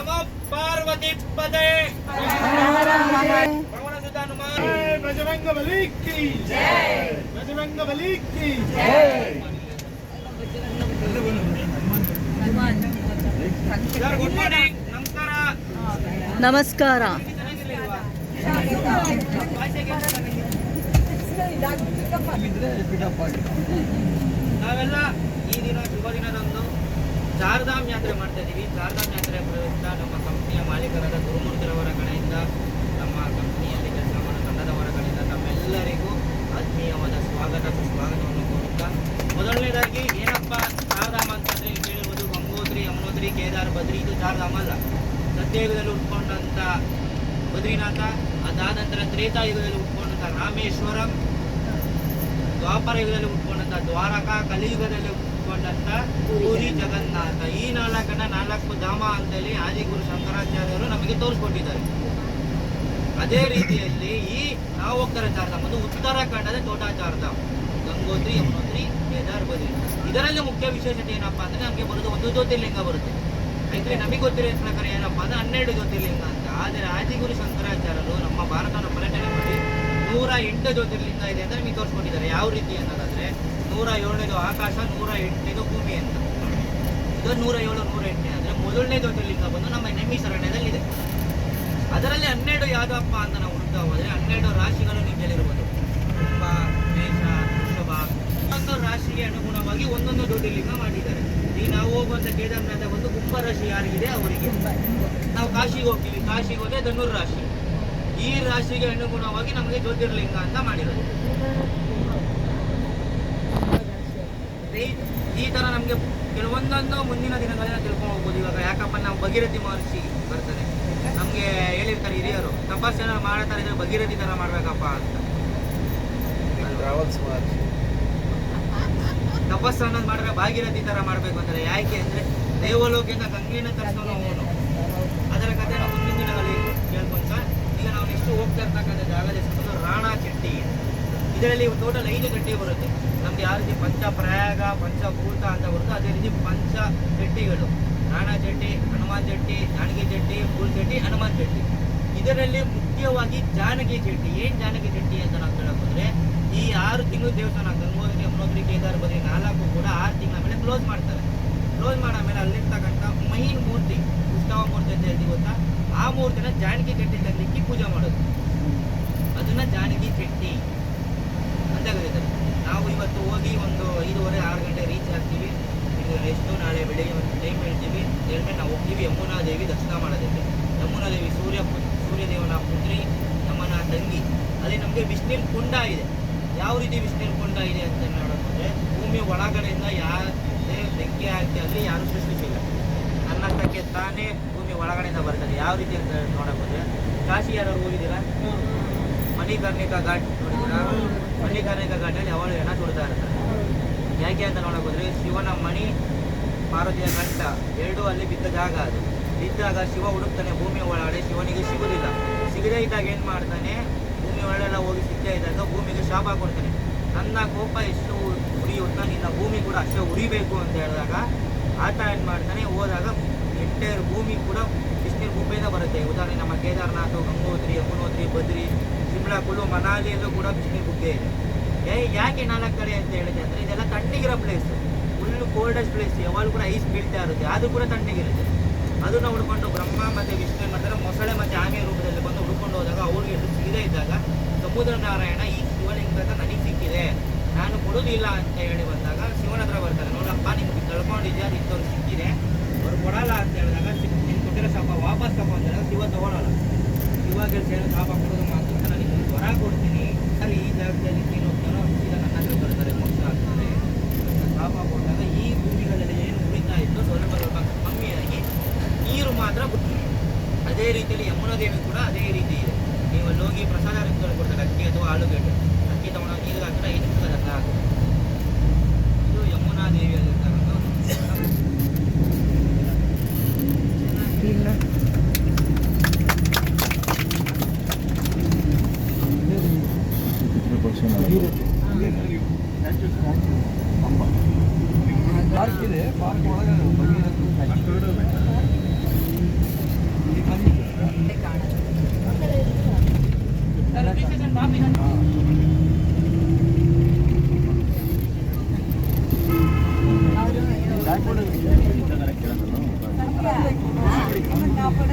नमो पार्वती पदे पवनसुत हनुमान बजरंग बली की जय बजरंग बली की जय सर गुड मॉर्निंग ನಮಸ್ಕಾರ. ನಾವೆಲ್ಲ ಈ ದಿನ ಶುಭ ದಿನದಂದು ಚಾರ್ಧಾಮ್ ಯಾತ್ರೆ ಮಾಡ್ತಾ ಇದ್ದೀವಿ. ಚಾರ್ಧಾಮ್ ಯಾತ್ರೆ ಪ್ರಯುಕ್ತ ನಮ್ಮ ಕಂಪನಿಯ ಮಾಲೀಕರಾದ ಗುರುಮೂರ್ತಿರವರ ಕಡೆಯಿಂದ, ನಮ್ಮ ಕಂಪನಿಯಲ್ಲಿ ಕೆಲಸ ಮಾಡೋ ತಂಡದವರ ಕಡೆಯಿಂದ ತಮ್ಮೆಲ್ಲರಿಗೂ ಆತ್ಮೀಯವಾದ ಸುಸ್ವಾಗತವನ್ನು ಕೋರುತ್ತಾ, ಮೊದಲನೇದಾಗಿ ಏನಪ್ಪ ಚಾರ್ಧಾಮ್ ಅಂತಂದರೆ ಇಲ್ಲಿ ಹೇಳಿರುವುದು ಗಂಗೋತ್ರಿ, ಯಮುನೋತ್ರಿ, ಕೇದಾರ್, ಬದ್ರಿ. ಇದು ಚಾರ್ಧಾಮ್ ಅಲ್ಲ. ಸತ್ಯಯುಗದಲ್ಲಿ ಉಟ್ಕೊಂಡಂಥ ಬದ್ರಿನಾಥ, ಅದಾದ ನಂತರ ತ್ರೇತಾಯುಗದಲ್ಲಿ ಉಟ್ಕೊಂಡಂಥ ರಾಮೇಶ್ವರಂ, ದ್ವಾಪರ ಯುಗದಲ್ಲಿ ಉಟ್ಕೊಂಡಂಥ ದ್ವಾರಕಾ, ಕಲಿಯುಗದಲ್ಲಿ ಉಟ್ಕೊಂಡಂಥ ಪೂರಿ ಜಗನ್ನಾಥ. ಈ ನಾಲ್ಕು ಧಾಮ ಅಂತೇಳಿ ಆದಿಗುರು ಶಂಕರಾಚಾರ್ಯರು ನಮಗೆ ತೋರಿಸ್ಕೊಟ್ಟಿದ್ದಾರೆ. ಅದೇ ರೀತಿಯಲ್ಲಿ ಈ ನಾವು ಹೋಗ್ತಾರೆ ಚಾರ್ಧಾಮ್, ಅದು ಉತ್ತರಾಖಂಡದ ಛೋಟಾ ಚಾರ್ಧಾಮ್, ಗಂಗೋತ್ರಿ, ಯಮುನೋತ್ರಿ, ಕೇದಾರ್, ಬದ್ರಿ. ಇದರಲ್ಲಿ ಮುಖ್ಯ ವಿಶೇಷತೆ ಏನಪ್ಪಾ ಅಂದರೆ ನಮಗೆ ಬರೋದು ಒಂದು ಜ್ಯೋತಿರ್ಲಿಂಗ ಬರುತ್ತೆ. ಯಾಕಂದರೆ ನಮಗೆ ಗೊತ್ತಿರೋ ಪ್ರಕಾರ ಏನಪ್ಪ ಅಂದರೆ 12 ಜ್ಯೋತಿರ್ಲಿಂಗ ಅಂತ. ಆದರೆ ಆದಿಗುರು ಶಂಕರಾಚಾರ್ಯರು ನಮ್ಮ ಭಾರತವನ್ನು ಪರ್ಯಟನೆ ಮಾಡಿ 108 ಜ್ಯೋತಿರ್ಲಿಂಗ ಇದೆ ಅಂತ ನಮಗೆ ತೋರಿಸ್ಕೊಂಡಿದ್ದಾರೆ. ಯಾವ ರೀತಿ ಅನ್ನೋದಾದರೆ 107 ಆಕಾಶ, 108 ಭೂಮಿ ಅಂತ. ಇದು 107, 108 ಅಂದರೆ ಮೊದಲನೇ ಜ್ಯೋತಿರ್ಲಿಂಗ ಬಂದು ನಮ್ಮ ನೈಮಿಷಾರಣ್ಯದಲ್ಲಿದೆ. ಅದರಲ್ಲಿ 12 ಯಾವುದಪ್ಪ ಅಂತ ನಾವು ಹುಡುಕ್ತಾ ಹೋದರೆ 12 ರಾಶಿಗಳು ನಿಮ್ಮಲ್ಲಿರುವುದು. ಕುಂಭ, ಮೇಷ, ವೃಷಭ, ಒಂದೊಂದು ರಾಶಿಗೆ ಅನುಗುಣವಾಗಿ ಒಂದೊಂದು ಜ್ಯೋತಿರ್ಲಿಂಗ ಮಾಡಿದ್ದಾರೆ. ಈ ನಾವು ಹೋಗುವಂಥ ಕೇದಾರನಾಥ ಬಂದು ಕುಂಭ ರಾಶಿ ಯಾರಿಗಿದೆ ಅವರಿಗೆ. ನಾವು ಕಾಶಿಗೆ ಹೋಗ್ತೀವಿ, ಕಾಶಿಗೆ ಹೋದರೆ ಧನುರ್ ರಾಶಿ. ಈ ರಾಶಿಗೆ ಅನುಗುಣವಾಗಿ ನಮಗೆ ಜ್ಯೋತಿರ್ಲಿಂಗ ಅಂತ ಮಾಡಿರೋದು. ಈ ಥರ ನಮಗೆ ಕೆಲವೊಂದನ್ನು ಮುಂದಿನ ದಿನಗಳಲ್ಲಿ ತಿಳ್ಕೊಂಡು ಹೋಗ್ಬೋದು. ಇವಾಗ ಯಾಕಪ್ಪ ನಾವು ಭಗೀರಥಿ ಮಹರ್ಷಿ ಬರ್ತಾರೆ, ನಮಗೆ ಹೇಳಿರ್ತಾರೆ ಹಿರಿಯರು, ತಪಸ್ಸನ್ನು ಮಾಡ್ತಾರೆ ಇದ್ರೆ ಭಗೀರಥಿ ಥರ ಮಾಡಬೇಕಪ್ಪ ಅಂತ. ತಪಸ್ಸು ಅನ್ನೋದು ಮಾಡಿದ್ರೆ ಭಾಗೀರಥಿ ಥರ ಮಾಡಬೇಕು ಅಂತಾರೆ. ಯಾಕೆ ಅಂದರೆ ದೇವಲೋಕದಿಂದ ಗಂಗೆಯನ್ನು ತರಿಸ್ಕೊಂಡು ಅವನು. ಅದರ ಕಥೆ ನಾವು ಮುಂದಿನ ದಿನಗಳಲ್ಲಿ ಕೇಳ್ಕೊಂತ, ಈಗ ನಾವು ನೆಕ್ಸ್ಟ್ ಹೋಗ್ತಾ ಇರ್ತಕ್ಕಂಥ ಜಾಗದ ಹೆಸರು ರಾಣಾ ಚೆಟ್ಟಿ. ಇದರಲ್ಲಿ ಟೋಟಲ್ 5 ಚೆಟ್ಟಿ ಬರುತ್ತೆ. ನಮ್ಗೆ ಯಾವ ರೀತಿ ಪಂಚಪ್ರಯಾಗ, ಪಂಚಭೂತ ಅಂತ ಬರುತ್ತೆ, ಅದೇ ರೀತಿ ಪಂಚ ಚೆಟ್ಟಿಗಳು: ರಾಣಾ ಚೆಟ್ಟಿ, ಹನುಮಾನ್ ಚೆಟ್ಟಿ, ಜಾನಕಿ ಚೆಟ್ಟಿ, ಫೂಲ್ ಚೆಟ್ಟಿ, ಹನುಮಾನ್ ಚೆಟ್ಟಿ. ಇದರಲ್ಲಿ ಮುಖ್ಯವಾಗಿ ಜಾನಕಿ ಚೆಟ್ಟಿ. ಏನು ಜಾನಕಿ ಚೆಟ್ಟಿ ಅಂತ ನಾವು ಹೇಳೋದ್ರೆ, ಈ 6 ತಿಂಗಳು ದೇವಸ್ಥಾನ ಗಂಗೋತ್ರಿ, ಯಮುನೋತ್ರಿ, ಕೇದಾರ್, ಬದ್ರಿ 4 ಕೂಡ 6 ತಿಂಗಳ ಮೇಲೆ ಕ್ಲೋಸ್ ಮಾಡ್ತಾರೆ. ಕ್ಲೋಸ್ ಮಾಡೋ ಮೇಲೆ ಅಲ್ಲಿರ್ತಕ್ಕಂಥ ಮೈನ್ ಮೂರ್ತಿ, ಉತ್ಸವ ಮೂರ್ತಿ ಅಂತ ಹೇಳ್ತೀವಿ ಗೊತ್ತಾ, ಆ ಮೂರ್ತಿನ ಜಾನಕಿ ಚೆಟ್ಟಿ ತರಲಿಕ್ಕೆ ಪೂಜೆ ಮಾಡೋದು, ಅದನ್ನ ಜಾನಕಿ ಚೆಟ್ಟಿ ಅಂತ ಕರೀತಾರೆ. ನಾವು ಇವತ್ತು ಹೋಗಿ ಒಂದು 5:30, 6 ಗಂಟೆ ರೀಚ್ ಆಗ್ತೀವಿ. ಇದು ಎಷ್ಟು ನಾಳೆ ಬೆಳಿಗ್ಗೆ ಒಂದು ಟೈಮ್ ಹೇಳ್ತೀವಿ. ಹೇಳ್ಮೇಲೆ ನಾವು ಹೋಗ್ತೀವಿ ಯಮುನಾದೇವಿ ದರ್ಶನ ಮಾಡೋದಕ್ಕೆ. ಯಮುನಾದೇವಿ ಸೂರ್ಯದೇವನ ಪುತ್ರಿ, ಯಮನ ತಂಗಿ. ಅದೇ ನಮಗೆ ಬಿಸಿನೀರು ಕುಂಡ ಇದೆ. ಯಾವ ರೀತಿ ಬಿಸಿನೀರು ಕುಂಡ ಇದೆ ಅಂತ ನೋಡೋದ್ರೆ, ಭೂಮಿ ಒಳಗಡೆಯಿಂದ ಯಾವುದೇ ಬೆಂಕಿ ಹಾಕಿ ಅಲ್ಲಿ ಯಾರು ಸೃಷ್ಟಿಸಿಲ್ಲ, ತನ್ನಷ್ಟಕ್ಕೆ ತಾನೇ ಭೂಮಿ ಒಳಗಡೆಯಿಂದ ಬರ್ತದೆ. ಯಾವ ರೀತಿ ಅಂತ ನೋಡೋದ್ರೆ, ಕಾಶಿ ಯಾರು ಹೋಗಿದ್ದೀರಾ? ಮಣಿಕರ್ಣಿಕಾ ಘಾಟ್ ನೋಡಿದ್ದೀರಾ? ಮಣಿಕರ್ಣಿಕಾ ಘಾಟಲ್ಲಿ ಅವಳು ಹೆಣ ಸುಡ್ತಾ ಇರ್ತಾರೆ. ಯಾಕೆ ಅಂತ ನೋಡೋದ್ರೆ, ಶಿವನ ಮಣಿ, ಪಾರ್ವತಿಯ ಕಂಠ 2 ಅಲ್ಲಿ ಬಿದ್ದ ಜಾಗ. ಅದು ಬಿದ್ದಾಗ ಶಿವ ಹುಡುಕ್ತಾನೆ ಭೂಮಿ ಒಳಗಡೆ, ಶಿವನಿಗೆ ಸಿಗುವುದಿಲ್ಲ. ಸಿಗದೇ ಇದ್ದಾಗ ಏನು ಮಾಡ್ತಾನೆ, ಭೂಮಿ ಒಳಗೆಲ್ಲ ಹೋಗಿ ಸಿಗದೇ ಇದ್ದಾಗ ಭೂಮಿಗೆ ಶಾಪ ಕೊಡ್ತಾನೆ. ನನ್ನ ಕೋಪ ಎಷ್ಟು ಉರಿಯುತ್ತಾ ನಿನ್ನ ಭೂಮಿ ಕೂಡ ಅಷ್ಟೇ ಉರಿಬೇಕು ಅಂತ ಹೇಳಿದಾಗ ಆತ ಏನು ಮಾಡ್ತಾನೆ, ಹೋದಾಗ ಎಂಟೈರ್ ಭೂಮಿ ಕೂಡ ಬಿಸಿನೀರು ಗುಬ್ಬೆಯಿಂದ ಬರುತ್ತೆ. ಉದಾಹರಣೆ ನಮ್ಮ ಕೇದಾರನಾಥ, ಗಂಗೋತ್ರಿ, ಯಮುನೋತ್ರಿ, ಬದ್ರಿ, ಶಿಮ್ಲಾ, ಕುಲು, ಮನಾಲಿಯಲ್ಲೂ ಕೂಡ ಬಿಸಿನೀರು ಗುಬ್ಬೆ ಇದೆ. ಯಾಕೆ 4 ಕಡೆ ಅಂತ ಹೇಳಿದೆ ಅಂದರೆ, ಇದೆಲ್ಲ ತಣ್ಣಗಿರೋ ಪ್ಲೇಸ್, ಫುಲ್ಲು ಕೋಲ್ಡೆಸ್ಟ್ ಪ್ಲೇಸ್. ಯಾವಾಗ ಕೂಡ ಐಸ್ ಬೀಳ್ತಾ ಇರುತ್ತೆ, ಅದು ಕೂಡ ತಣ್ಣಗಿರುತ್ತೆ. ಅದನ್ನು ಹುಡ್ಕೊಂಡು ಬ್ರಹ್ಮ ಮತ್ತು ವಿಷ್ಣು ಮಾತ್ರ ಮೊಸಳೆ ಮತ್ತು ಆಮೆ ರೂಪದಲ್ಲಿ ಬಂದು ಹುಡ್ಕೊಂಡು ಹೋದಾಗ ಅವ್ರಿಗೆ ಸಿಗದೇ ಇದ್ದಾಗ ಸಮುದ್ರ ನಾರಾಯಣ ಈ ಶಿವಲಿಂಗ ನನಗೆ ಸಿಕ್ಕಿದೆ, ನಾನು ಕೊಡೋದಿಲ್ಲ ಅಂತ ಹೇಳಿ ಬಂದಾಗ ಶಿವನ ಹತ್ರ ಬರ್ತಾರೆ. ನೋಡಪ್ಪ ನಿಮ್ಗೆ ಕಳ್ಕೊಂಡಿದ್ಯಾ, ಇಂಥವ್ರು ಸಿಕ್ಕಿದೆ, ಅವ್ರು ಕೊಡಲ್ಲ ಅಂತ ಹೇಳಿದಾಗ, ನಿಮ್ಗೆ ಕೊಟ್ಟಿರೋ ಶಾಪ ವಾಪಸ್ ತಗೋ ಅಂತ ಹೇಳಿದಾಗ ಶಿವ ತಗೊಳ್ಳಲ್ಲ. ಶಿವಾಗ ಸೇರಿ ಶಾಪ ಕೊಡೋದು ಮಾತು, ನಾನು ನಿಮ್ಗೆ ವರ ಕೊಡ್ತೀನಿ, ಸರಿ ಈ ಜಾಗದಲ್ಲಿ ನೀನು ಹೋಗ್ತಾನೋ ಈಗ ನನ್ನ ಹತ್ರ ಬರ್ತಾರೆ, ಮೋಕ್ಷ ಆಗ್ತದೆ ಅಂತ ಶಾಪ ಕೊಟ್ಟಾಗ ಈ ಭೂಮಿಗಳಲ್ಲಿ ಏನು ಉಳಿತಾ ಇತ್ತು ಸ್ವಲ್ಪ ಕಮ್ಮಿಯಾಗಿ ನೀರು ಮಾತ್ರ. ಅದೇ ರೀತಿಯಲ್ಲಿ ಯಮುನಾದೇವಿ ಕೂಡ ಅದೇ ರೀತಿ ಇದೆ. ನೀವು ಅಲ್ಲಿ ಹೋಗಿ ಪ್ರಸಾದ ಕೊಡ್ತಾರೆ, ಅಕ್ಕಿ ಅಥವಾ ಆಲೂಗಡ್ಡೆ. ಅಕ್ಕಿ ತಗೊಂಡೋಗಿ ನೀರಿಗೆ ಹಾಕಿದ್ರೆ 5 ನಿಮಿಷದ ಅನ್ನ ಹಾಕುತ್ತೆ. ಇದು ಯಮುನಾದೇವಿಯಲ್ಲಿರ್ತಕ್ಕಂಥ ಪಾರ್ಕ್ ಇದೆ. ಪಾರ್ಕ್ ಒಳಗೆ ರಿಜಿಸ್ಟ್ರೇಷನ್ ಕಾಪಿ ಕಾಪಡ